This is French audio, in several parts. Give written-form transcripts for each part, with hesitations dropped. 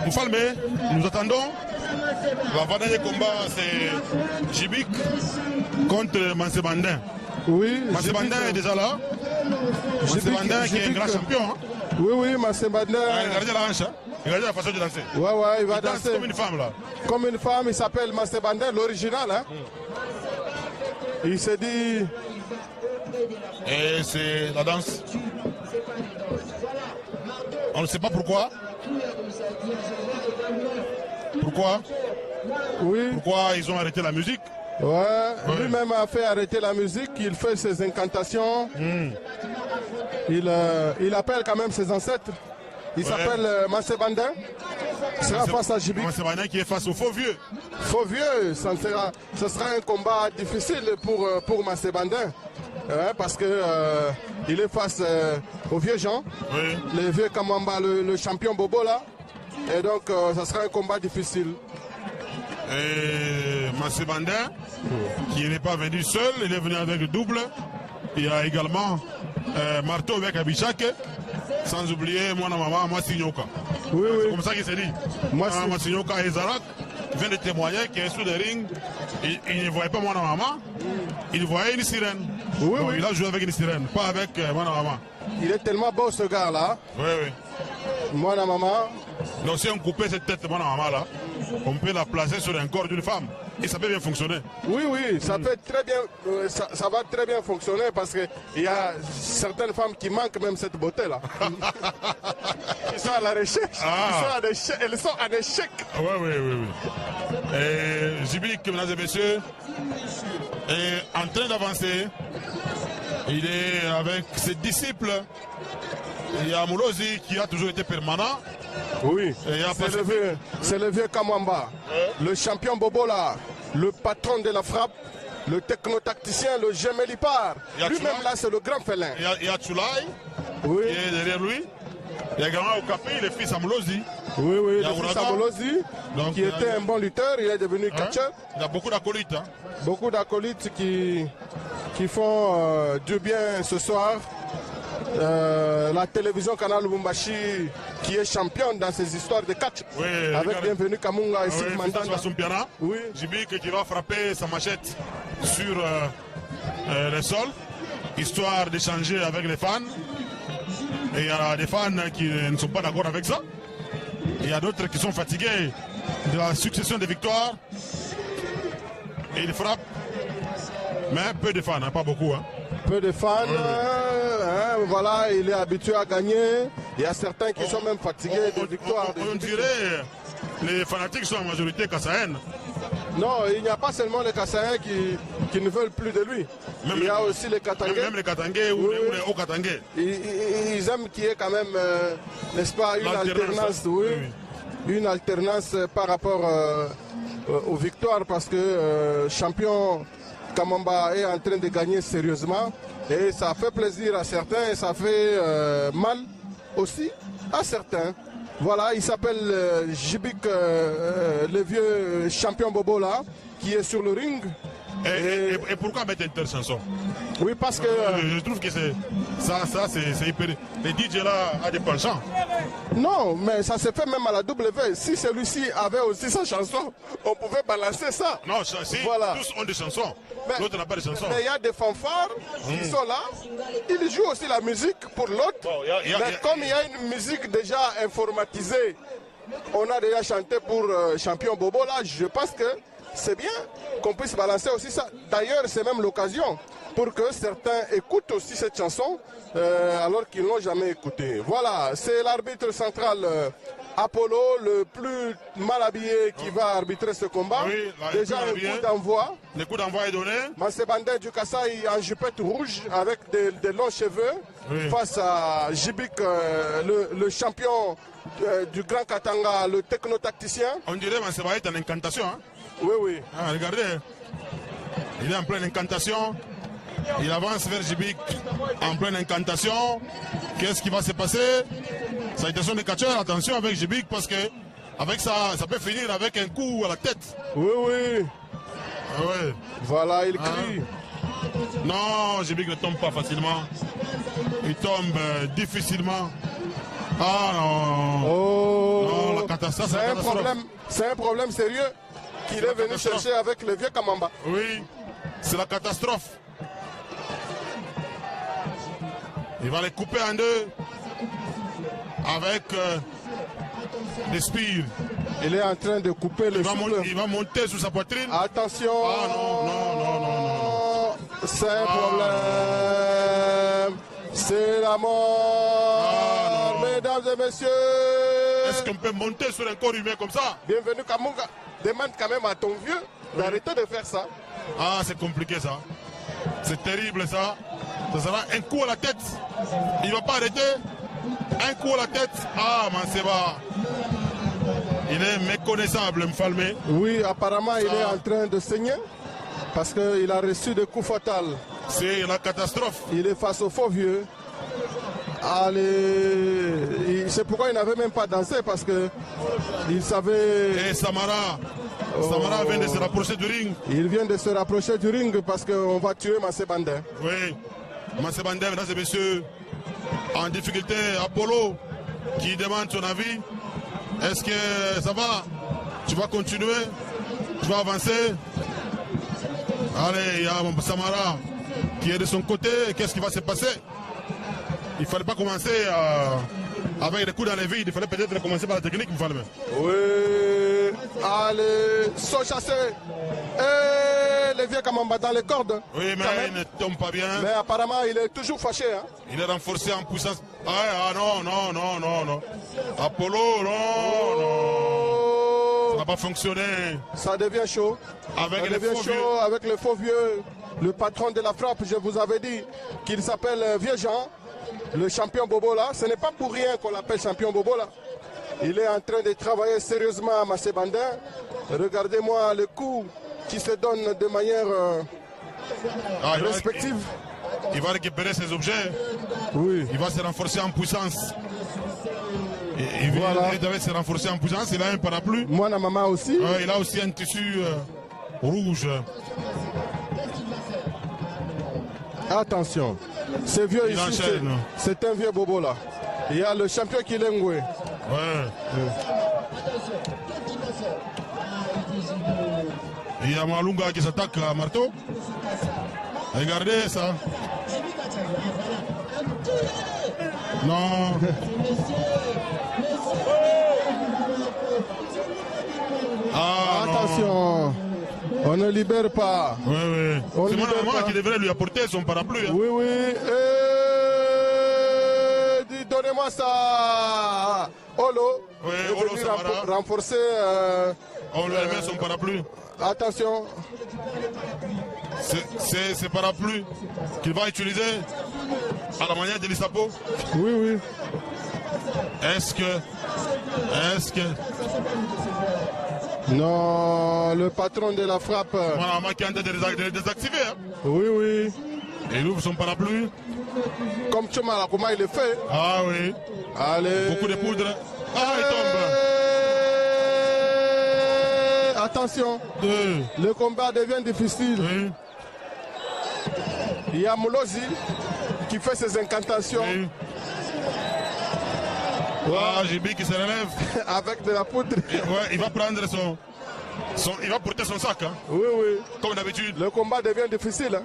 Moufalme, nous attendons. L'avant-dernier combat, c'est Jibik contre Mansebandin. Oui, Mansebandin est déjà là. Mansebandin qui est un grand champion. Hein. Oui, Mansebandin. Regardez la hanche, hein. Regardez la façon de danser. Ouais, il va danser comme une femme là. Comme une femme, il s'appelle Mansebandin, l'original. Hein. Il s'est dit. Et c'est la danse. On ne sait pas pourquoi. Pourquoi? Oui. Pourquoi ils ont arrêté la musique? Ouais. Lui-même a fait arrêter la musique, il fait ses incantations. Il appelle quand même ses ancêtres. Il s'appelle Mansebandin. Il sera face à Jibik. Mansebandin qui est face au faux vieux. Faux vieux, ce sera un combat difficile pour Mansebandin. Parce que il est face aux vieux gens, les vieux Kamamba, le champion Bobo là. Et donc ça sera un combat difficile. Et Mansebandin, qui n'est pas venu seul, il est venu avec le double. Il y a également Marteau avec Abichak, sans oublier moi Signoka. Oui. C'est comme ça qu'il s'est dit. Moi Signoka et Zarak vient de témoigner qu'il est sous des rings. Il ne voyait pas moi maman, il voyait une sirène. Oui. Il a joué avec une sirène, pas avec moi maman. Il est tellement beau ce gars là. Oui. Moi maman. Donc si on coupait cette tête de moi maman là, on peut la placer sur un corps d'une femme. Et ça peut bien fonctionner. Oui, ça peut très bien, ça va très bien fonctionner parce qu'il y a certaines femmes qui manquent même cette beauté-là. Ils sont à la recherche. Elles sont en échec. Oui. Et Jibik, mesdames et messieurs, est en train d'avancer. Il est avec ses disciples. Il y a Moulozi qui a toujours été permanent. Oui, c'est le vieux Kamwamba, le champion Bobola, le patron de la frappe, le technotacticien, le Gemelipar. Lui-même là, c'est le grand félin. Il y a Tchoulaï qui est derrière lui. Il y a également Okapi, le fils à Moulozi. Oui, le fils à Moulozi, qui était un bon lutteur, il est devenu catcheur. Il y a beaucoup d'acolytes. Hein. Beaucoup d'acolytes qui font du bien ce soir. La télévision Canal Lubumbashi qui est championne dans ces histoires de catch avec Bienvenue Kamunga et Steve Mandanda. Jibik qui va frapper sa machette sur le sol histoire d'échanger avec les fans. Et il y a des fans qui ne sont pas d'accord avec ça. Il y a d'autres qui sont fatigués de la succession de victoires. Et il frappe. Mais peu de fans, hein, pas beaucoup. Hein. Peu de fans, voilà, il est habitué à gagner. Il y a certains qui sont même fatigués de victoires. On dirait les fanatiques sont en majorité Kassaïens. Non, il n'y a pas seulement les Kassaïens qui ne veulent plus de lui. Il y a aussi les Katangais. Même les Katangais ou les Hauts-Katangais. Ils aiment qu'il y ait quand même, n'est-ce pas, une alternance. Une alternance par rapport aux victoires parce que champion Kamamba est en train de gagner sérieusement et ça fait plaisir à certains et ça fait mal aussi à certains. Voilà, il s'appelle Jibik, le vieux champion Bobo là, qui est sur le ring. Et pourquoi mettre Interchanson? Oui, parce que... je trouve que c'est hyper... Les DJ là a des penchants. Non, mais ça se fait même à la W. Si celui-ci avait aussi sa chanson, on pouvait balancer ça. Non, si tous ont des chansons, l'autre n'a pas de chansons. Mais il y a des fanfares qui sont là. Ils jouent aussi la musique pour l'autre. Mais comme il y a une musique déjà informatisée, on a déjà chanté pour Champion Bobo là, je pense que c'est bien qu'on puisse balancer aussi ça. D'ailleurs, c'est même l'occasion pour que certains écoutent aussi cette chanson alors qu'ils ne l'ont jamais écoutée. Voilà, c'est l'arbitre central Apollo, le plus mal habillé qui va arbitrer ce combat. Oui, déjà un coup d'envoi. Le coup d'envoi est donné. Mansebandin du Kassai en jupette rouge avec des longs cheveux face à Jibik, le champion du Grand Katanga, le technotacticien. On dirait Mansebandin est en incantation. Hein? Oui. Ah, regardez, il est en pleine incantation. Il avance vers Jibik en pleine incantation. Qu'est-ce qui va se passer? Salutation des catcheurs, attention avec Jibik parce que avec ça peut finir avec un coup à la tête. Oui. Ah ouais. Voilà, il crie. Non, Jibik ne tombe pas facilement. Il tombe difficilement. Ah non. Oh. Non, la C'est un problème sérieux qu'il est venu chercher avec le vieux Kamamba. Oui, c'est la catastrophe. Il va les couper en deux avec des spires. Il est en train de couper le souffle. Il va monter sur sa poitrine. Attention. Ah non. C'est un problème. C'est la mort. Mesdames et messieurs. Est-ce qu'on peut monter sur un corps humain comme ça? Bienvenue Kamunga. Demande quand même à ton vieux d'arrêter de faire ça. Ah, c'est compliqué ça. C'est terrible ça. Ça sera un coup à la tête. Il ne va pas arrêter. Un coup à la tête. Ah, Manseba. Il est méconnaissable, Mfalmé. Oui, apparemment, il est en train de saigner parce qu'il a reçu des coups fatals. C'est la catastrophe. Il est face au faux vieux. Allez, c'est pourquoi il n'avait même pas dansé parce que il savait. Et Samara vient de se rapprocher du ring. Il vient de se rapprocher du ring parce qu'on va tuer Mansebandin. Oui, Mansebandin, mesdames et messieurs, en difficulté, Apollo qui demande son avis. Est-ce que ça va? Tu vas continuer? Tu vas avancer? Allez, il y a Samara qui est de son côté. Qu'est-ce qui va se passer? Il ne fallait pas commencer avec des coups dans les vides. Il fallait peut-être commencer par la technique. Oui, allez, saut chassé. Et le vieux Kamamba dans les cordes. Oui, mais il ne tombe pas bien. Mais apparemment, il est toujours fâché. Hein? Il est renforcé en puissance. Ah non. Apollo, non. Ça n'a pas fonctionné. Ça devient chaud. Avec le faux vieux. Le patron de la frappe, je vous avais dit qu'il s'appelle Vieux Jean. Le champion Bobola, ce n'est pas pour rien qu'on l'appelle champion Bobola. Il est en train de travailler sérieusement à Mansebandin. Regardez-moi le coup qui se donne de manière respective. Il va récupérer ses objets. Oui. Il va se renforcer en puissance. Il devait se renforcer en puissance. Il a un parapluie. Moi, la maman aussi. Il a aussi un tissu rouge. Attention, ce vieux ici, c'est un vieux bobo là. Il y a le champion Kilengwe. Ouais. Il y a Malunga qui s'attaque à marteau. Regardez ça. Non. Attention. Non. On ne libère pas. Oui. C'est mon maman qui devrait lui apporter son parapluie. Hein. Oui. Donnez-moi ça. Olo. Oui, Olo Samara. Renforcer. On lui remet son parapluie. Attention. C'est ce parapluie qu'il va utiliser à la manière de l'Issapo. Oui. Est-ce que... Non, le patron de la frappe. Voilà, moi qui est en train de les désactiver. Hein. Oui. Il ouvre son parapluie. Comme Chomala, comment il le fait? Ah oui. Allez. Beaucoup de poudre. Ah, il tombe. Attention. Le combat devient difficile. Oui. Il y a qui fait ses incantations. Oui. Ah, Jibi qui se relève. Avec de la poudre. Il va prendre il va porter son sac. Hein. Oui. Comme d'habitude. Le combat devient difficile. Hein.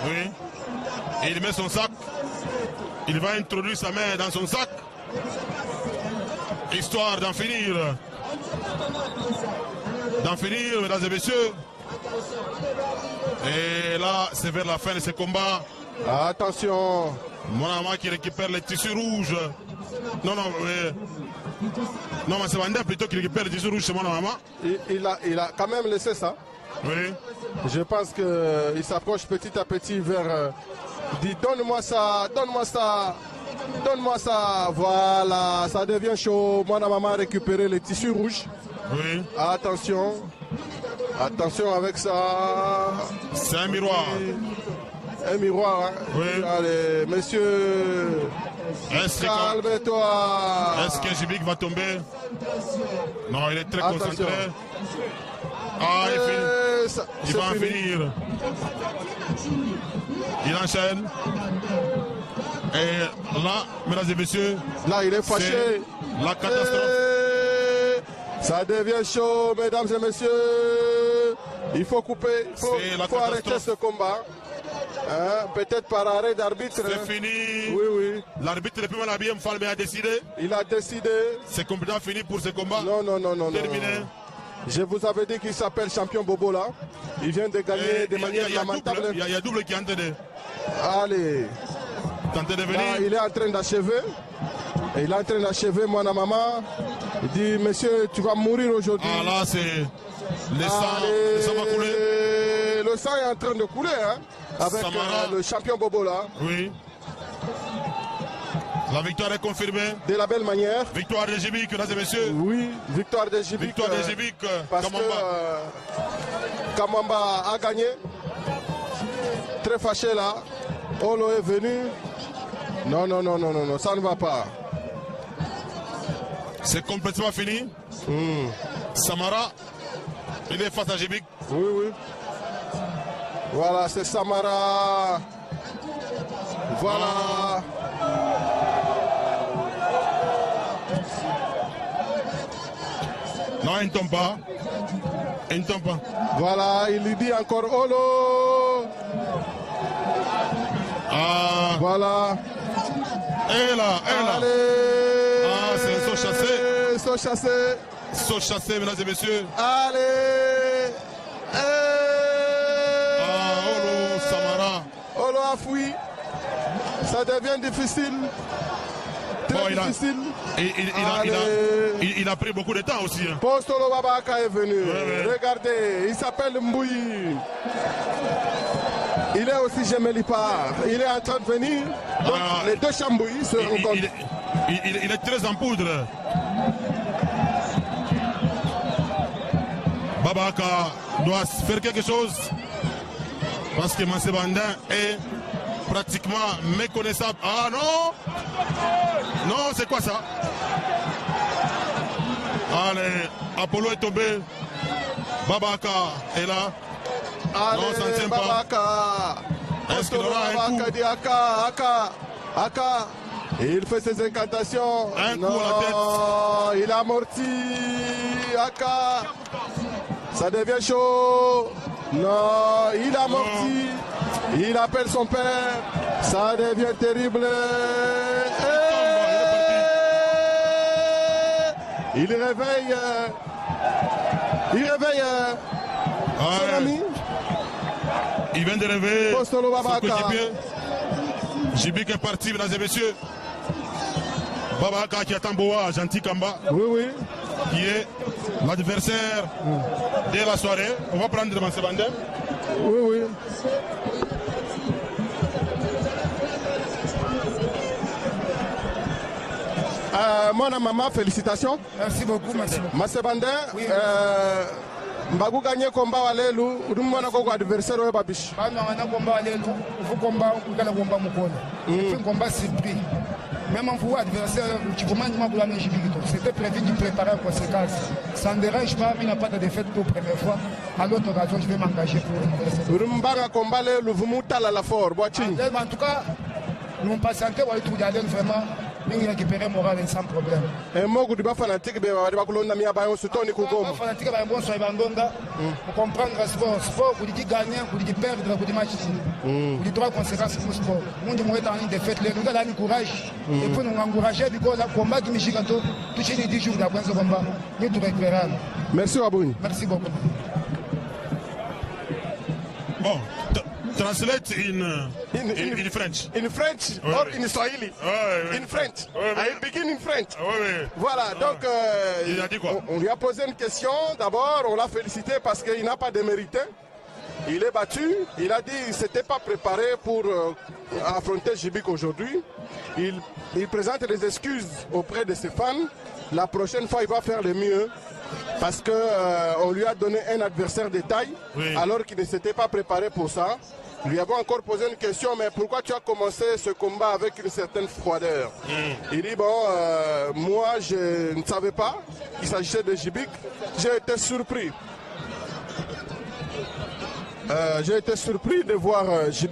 Oui. Et il met son sac. Il va introduire sa main dans son sac. Histoire d'en finir. Mesdames et messieurs. Et là, c'est vers la fin de ce combat. Attention. Mon amant qui récupère les tissus rouges. Non, mais c'est Bandé plutôt qui récupère les tissus rouges, c'est mon maman. Il a quand même laissé ça. Oui. Je pense qu'il s'approche petit à petit vers... dit donne-moi ça. Voilà, ça devient chaud. Mon maman a récupéré les tissus rouges. Oui. Attention avec ça. C'est un miroir. Un miroir, hein. Oui. Allez, monsieur, calme-toi. Est-ce que Jibik va tomber? Non, il est très concentré. Ah, il va en finir. Il enchaîne. Et là, mesdames et messieurs, là, il est fâché. La catastrophe. Ça devient chaud, mesdames et messieurs. Il faut couper, il faut arrêter ce combat. Hein, peut-être par arrêt d'arbitre. C'est fini. Oui, oui. L'arbitre le plus mal habillé, Mfalme, a décidé. Il a décidé. C'est complètement fini pour ce combat. Non, non, non, non. Terminé. Non. Je vous avais dit qu'il s'appelle champion Bobo là. Il vient de gagner de manière lamentable. Il y a double qui est en train de... Allez. Tenter de venir. Là, il est en train d'achever. Il est en train d'achever moi, maman. Il dit, monsieur, tu vas mourir aujourd'hui. Ah là, c'est... Le sang va couler. Le sang est en train de couler, hein, avec le champion Bobo là. Oui. La victoire est confirmée. De la belle manière. Victoire de Djibik, mesdames et messieurs. Oui, victoire de Djibik. Victoire de Djibik, parce Kamwamba. Que Kamwamba a gagné. Très fâché là. Olo est venu. Non, non, non, non, non, non, ça ne va pas. C'est complètement fini. Samara, il est face à Djibik. Oui, oui. Voilà, c'est Samara. Voilà. Non, il ne tombe pas. Il ne tombe pas. Voilà, il lui dit encore Olo. Ah. Voilà. Et là. Allez. Ah, c'est un saut chassé. Saut chassé. Saut chassé, mesdames et messieurs. Allez. Ah, Olo, Samara. Olo a fui. Ça devient difficile. Très difficile. Il a pris beaucoup de temps aussi. Hein. Postolo Babaka est venu. Ouais. Regardez, il s'appelle Mbouyi. Il est aussi Gemelipa. Il est en train de venir. Donc, les deux Chambouis se rencontrent. Il est très en poudre. Babaka doit faire quelque chose. Parce que Massé Bandin est pratiquement méconnaissable. Ah non! Non, c'est quoi ça? Allez, Apollo est tombé. Babaka est là. Allez, non, ça ne tient Babaka. Pas. Est-ce qu'il aura un coup? Dit Aka. Il fait ses incantations. Un coup à la tête. Il a amorti. Aka. Ça devient chaud. Non, il a amorti. Il appelle son père. Ça devient terrible. Il réveille. Son ami. Il vient de réveiller Postolo Babaka. Djibik est parti, mesdames et messieurs. Babaka qui attend Boa, Gentil Kamba. Oui, oui. Qui est l'adversaire de la soirée. On va prendre devant Sebandem. Oui, oui. Mon maman, félicitations. Merci beaucoup, merci. Massebandin, oui. Mbagou gagné combat walelu, udumwana ko adversaire wa babish. Bana wana combat walelu, faut combat kala combat mukona. C'est un combat surpris. Même en vous adversaire, tu commandes moi pour la Djibik. C'était prévu de préparer en conséquence. Ça ne dérange pas, il n'a pas de défaite pour la première fois. À l'autre occasion, je vais m'engager pour l'adversaire. Urumbaga combat le vumutala la fort, boaching. En tout cas, nous patienter ou aller tout d'aller vraiment. Nous récupérer moral sans problème. Et moi, je suis fanatique de la Mia Bayon Soutoni Koukom. Fanatique de bon soin Bandonga. Pour comprendre le sport. Sport, vous dites gagner, vous dites perdre, vous dites match. Vous dites trois conséquences pour le sport. Nous devons être en ligne de fête. Nous avons courage. Et pour nous encourager, parce que le combat de Michigato, touché les 10 jours d'après ce combat, nous devons récupérer. Merci Wabouni. Merci beaucoup. Bon. Translate in French. In French or in Swahili? In French. I begin in French. Voilà, donc il a dit quoi? On lui a posé une question. D'abord, on l'a félicité parce qu'il n'a pas démérité. Il est battu. Il a dit qu'il ne s'était pas préparé pour affronter Djibik aujourd'hui. Il présente des excuses auprès de ses fans. La prochaine fois, il va faire le mieux. Parce qu'on lui a donné un adversaire de taille, alors qu'il ne s'était pas préparé pour ça. Lui avons encore posé une question, mais pourquoi tu as commencé ce combat avec une certaine froideur? Il dit, bon, moi je ne savais pas qu'il s'agissait de Djibik. J'ai été surpris. J'ai été surpris de voir Djibik.